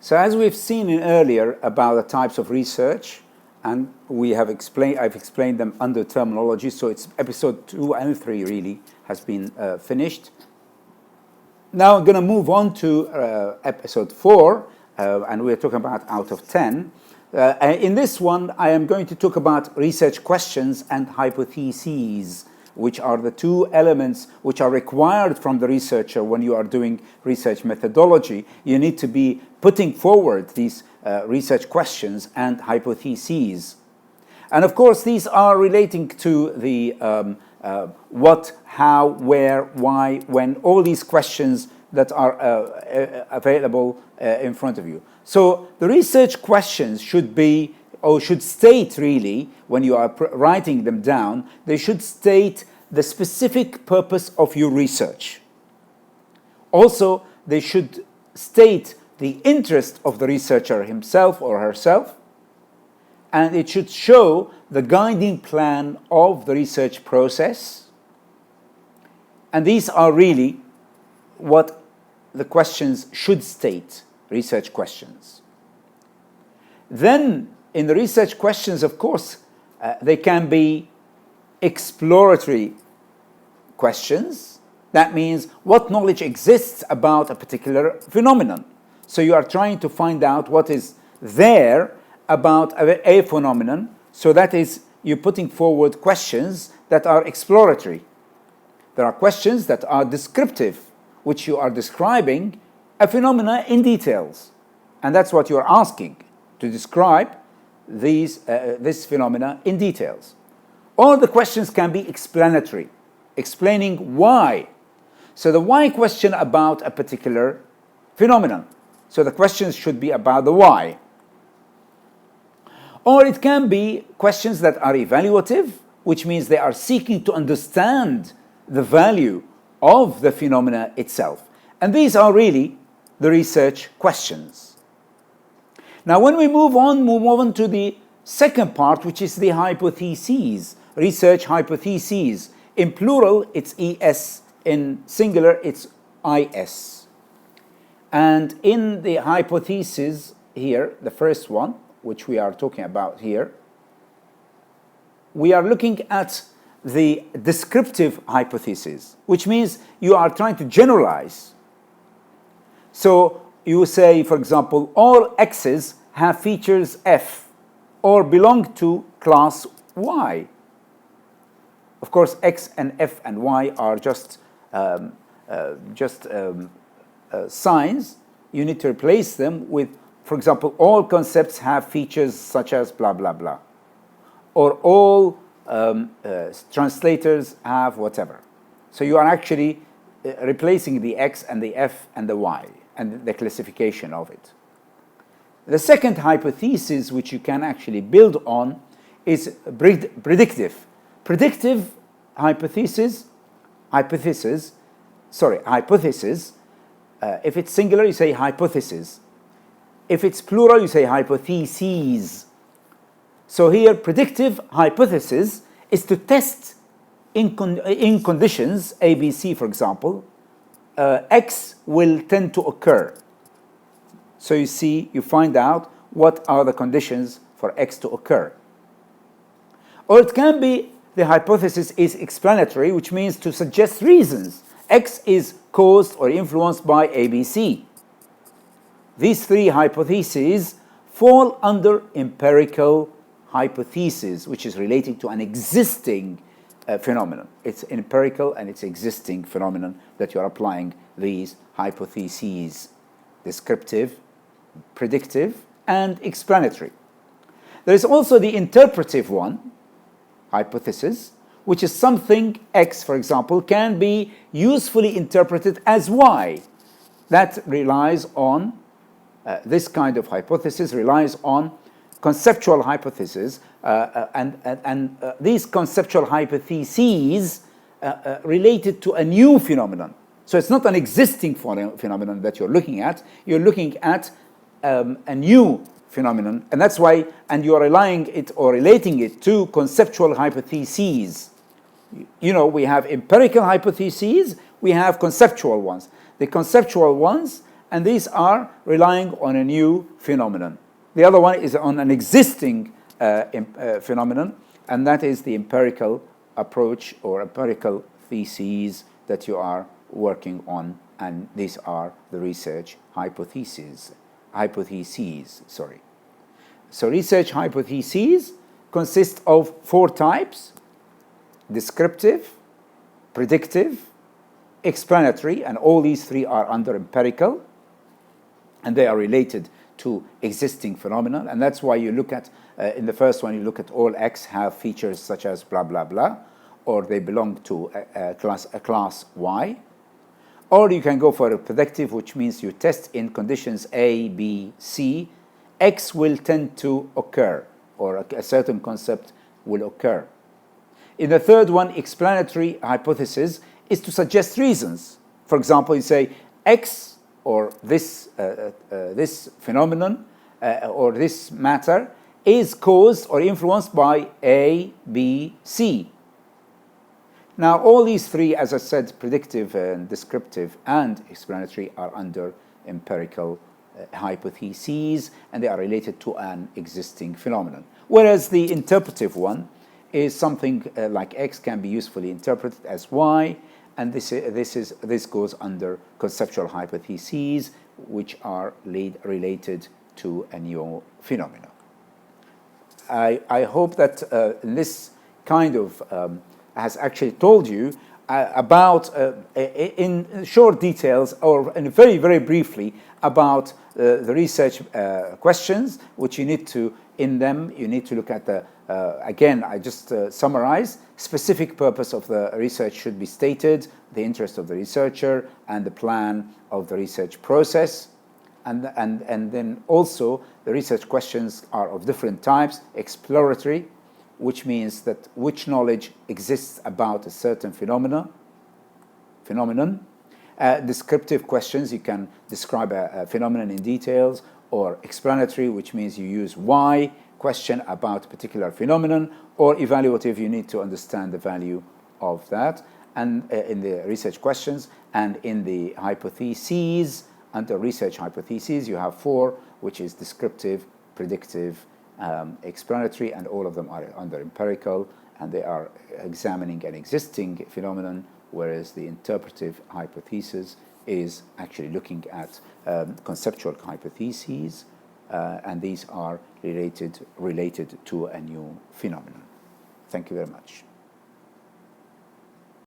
So as we've seen earlier about the types of research, and I've explained them under terminology, so it's episode 2 and 3 really has been finished. Now I'm going to move on to episode 4, and we're talking about out of 10. In this one, I am going to talk about research questions and hypotheses, which are the two elements which are required from the researcher when you are doing research methodology. You need to be putting forward these research questions and hypotheses. And of course, these are relating to the what, how, where, why, when, all these questions that are available in front of you. So the research questions should be, or should state really, when you are writing them down, they should state the specific purpose of your research. Also, they should state the interest of the researcher himself or herself, and it should show the guiding plan of the research process. And these are really what the questions should state, research questions. Then, in the research questions, of course, they can be exploratory questions. That means what knowledge exists about a particular phenomenon. So you are trying to find out what is there about a phenomenon. So that is, you're putting forward questions that are exploratory. There are questions that are descriptive, which you are describing a phenomena in details. And that's what you're asking, to describe this phenomena in details. All the questions can be explanatory, explaining why. So the why question about a particular phenomenon. So the questions should be about the why. Or it can be questions that are evaluative, which means they are seeking to understand the value of the phenomena itself. And these are really the research questions. Now, when we move on to the second part, which is the hypotheses, research hypotheses. In plural, it's ES. In singular, it's IS. And in the hypothesis here, the first one, which we are talking about here, we are looking at the descriptive hypothesis, which means you are trying to generalize. So you say, for example, all X's have features F or belong to class Y. Of course, X and F and Y are just signs. You need to replace them with, for example, all concepts have features such as blah, blah, blah. Or all translators have whatever. So you are actually replacing the X and the F and the Y and the classification of it. The second hypothesis which you can actually build on is predictive. Predictive hypothesis. If it's singular, you say hypothesis. If it's plural, you say hypotheses. So here, predictive hypothesis is to test in conditions, A, B, C, for example, X will tend to occur. So you find out what are the conditions for X to occur. Or it can be the hypothesis is explanatory, which means to suggest reasons. X is caused or influenced by ABC. These three hypotheses fall under empirical hypothesis, which is relating to an existing phenomenon. It's empirical and it's existing phenomenon that you're applying these hypotheses: descriptive, predictive, and explanatory. There is also the interpretive one, hypothesis, which is something X, for example, can be usefully interpreted as Y. That relies on, this kind of hypothesis relies on conceptual hypotheses, and these conceptual hypotheses related to a new phenomenon. So it's not an existing phenomenon that you're looking at a new phenomenon, and that's why, and you are relying it or relating it to conceptual hypotheses. You know, we have empirical hypotheses, we have conceptual ones. The conceptual ones and these are relying on a new phenomenon. The other one is on an existing phenomenon, and that is the empirical approach or empirical theses that you are working on, and these are the research hypotheses. So research hypotheses consist of 4 types: descriptive, predictive, explanatory, and all these 3 are under empirical, and they are related to existing phenomena. And that's why you look at, in the first one, you look at all X have features such as blah, blah, blah, or they belong to a class Y. Or you can go for a predictive, which means you test in conditions A, B, C, X will tend to occur, or a certain concept will occur. In the third one, explanatory hypothesis is to suggest reasons. For example, you say X, or this phenomenon or this matter is caused or influenced by A, B, C. Now, all these 3, as I said, predictive and descriptive and explanatory, are under empirical hypotheses, and they are related to an existing phenomenon. Whereas the interpretive one is something like X can be usefully interpreted as Y, and this goes under conceptual hypotheses, which are related to a new phenomenon. I hope that this kind of has actually told you about, in short details, or in very, very briefly, about the research questions, which you need to, in them, you need to look at the, again, I just summarize, specific purpose of the research should be stated, the interest of the researcher, and the plan of the research process. And then also, the research questions are of different types: exploratory, which means that which knowledge exists about a certain phenomenon. Descriptive questions, you can describe a phenomenon in details, or explanatory, which means you use why question about a particular phenomenon, or evaluative, you need to understand the value of that. And in the research questions, and in the hypotheses, under research hypotheses, you have 4, which is descriptive, predictive, explanatory, and all of them are under empirical, and they are examining an existing phenomenon, whereas the interpretive hypothesis is actually looking at conceptual hypotheses, and these are related to a new phenomenon. Thank you very much.